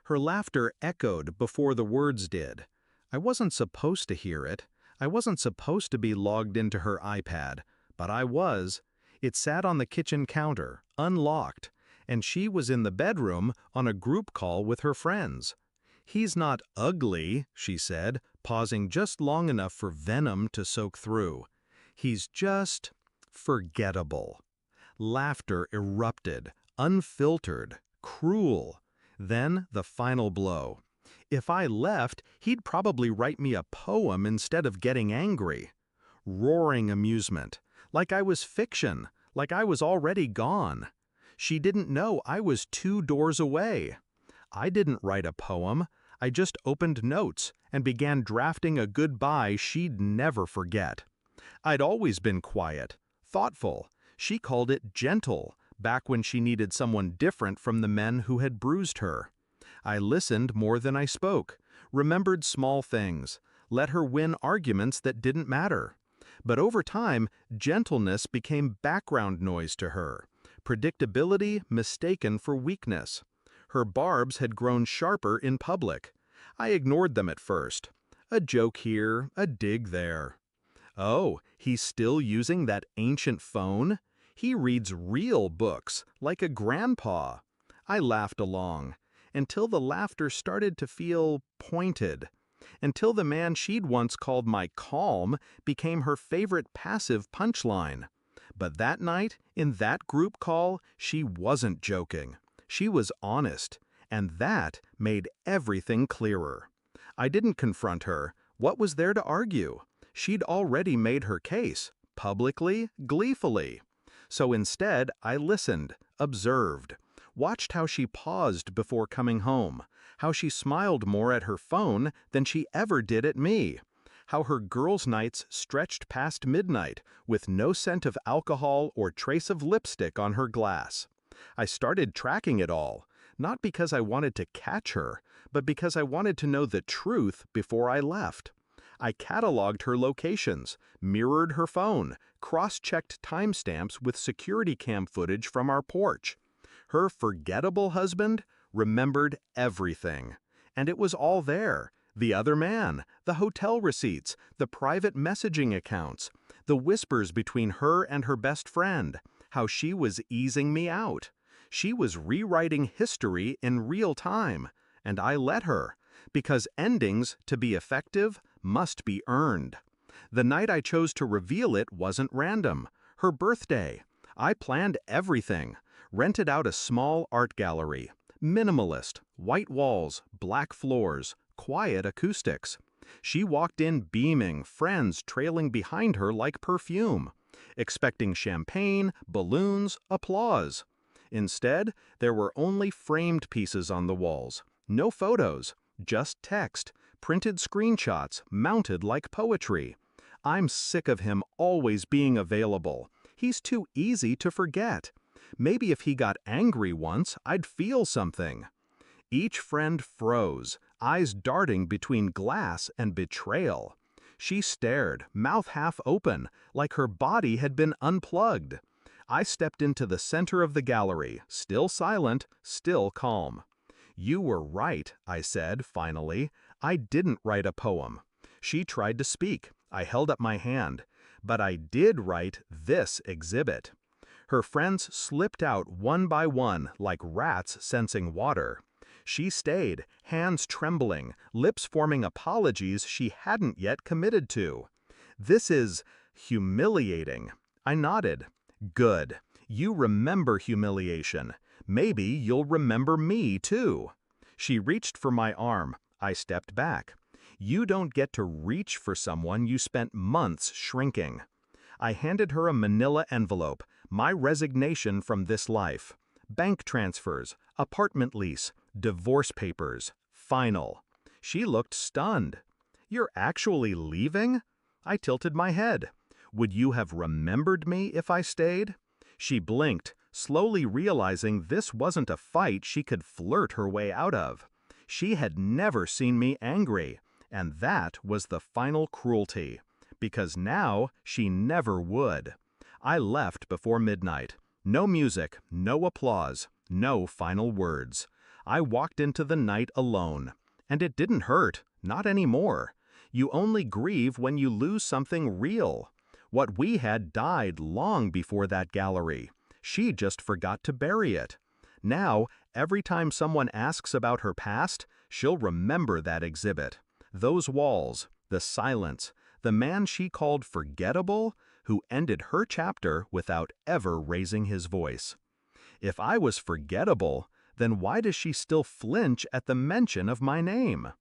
Her laughter echoed before the words did. I wasn't supposed to hear it. I wasn't supposed to be logged into her iPad, but I was. It sat on the kitchen counter, unlocked, and she was in the bedroom on a group call with her friends. "He's not ugly," she said, pausing just long enough for venom to soak through. "He's just forgettable." Laughter erupted, unfiltered, cruel. Then the final blow. If I left, he'd probably write me a poem instead of getting angry. Roaring amusement. Like I was fiction, like I was already gone. She didn't know I was 2 doors away. I didn't write a poem. I just opened notes and began drafting a goodbye she'd never forget. I'd always been quiet, thoughtful. She called it gentle, back when she needed someone different from the men who had bruised her. I listened more than I spoke, remembered small things, let her win arguments that didn't matter. But over time, gentleness became background noise to her, predictability mistaken for weakness. Her barbs had grown sharper in public. I ignored them at first. A joke here, a dig there. Oh, he's still using that ancient phone? He reads real books, like a grandpa. I laughed along, until the laughter started to feel pointed, until the man she'd once called my calm became her favorite passive punchline. But that night, in that group call, she wasn't joking. She was honest, and that made everything clearer. I didn't confront her. What was there to argue? She'd already made her case, publicly, gleefully. So instead, I listened, observed, watched how she paused before coming home, how she smiled more at her phone than she ever did at me, how her girls' nights stretched past midnight with no scent of alcohol or trace of lipstick on her glass. I started tracking it all, not because I wanted to catch her, but because I wanted to know the truth before I left. I cataloged her locations, mirrored her phone, cross-checked timestamps with security cam footage from our porch. Her forgettable husband remembered everything. And it was all there. The other man, the hotel receipts, the private messaging accounts, the whispers between her and her best friend, how she was easing me out. She was rewriting history in real time, and I let her, because endings, to be effective, must be earned. The night I chose to reveal it wasn't random. Her birthday. I planned everything. Rented out a small art gallery. Minimalist, white walls, black floors, quiet acoustics. She walked in beaming, friends trailing behind her like perfume, expecting champagne, balloons, applause. Instead, there were only framed pieces on the walls. No photos, just text, printed screenshots mounted like poetry. I'm sick of him always being available. He's too easy to forget. Maybe if he got angry once, I'd feel something. Each friend froze, eyes darting between glass and betrayal. She stared, mouth half open, like her body had been unplugged. I stepped into the center of the gallery, still silent, still calm. "You were right," I said, finally. "I didn't write a poem." She tried to speak. I held up my hand. "But I did write this exhibit." Her friends slipped out one by one like rats sensing water. She stayed, hands trembling, lips forming apologies she hadn't yet committed to. "This is humiliating." I nodded. "Good. You remember humiliation. Maybe you'll remember me, too." She reached for my arm. I stepped back. "You don't get to reach for someone you spent months shrinking." I handed her a manila envelope, my resignation from this life. Bank transfers, apartment lease, divorce papers, final. She looked stunned. "You're actually leaving?" I tilted my head. "Would you have remembered me if I stayed?" She blinked, slowly realizing this wasn't a fight she could flirt her way out of. She had never seen me angry, and that was the final cruelty. Because now she never would. I left before midnight. No music, no applause, no final words. I walked into the night alone. And it didn't hurt, not anymore. You only grieve when you lose something real. What we had died long before that gallery. She just forgot to bury it. Now, every time someone asks about her past, she'll remember that exhibit. Those walls, the silence, the man she called forgettable, who ended her chapter without ever raising his voice. If I was forgettable, then why does she still flinch at the mention of my name?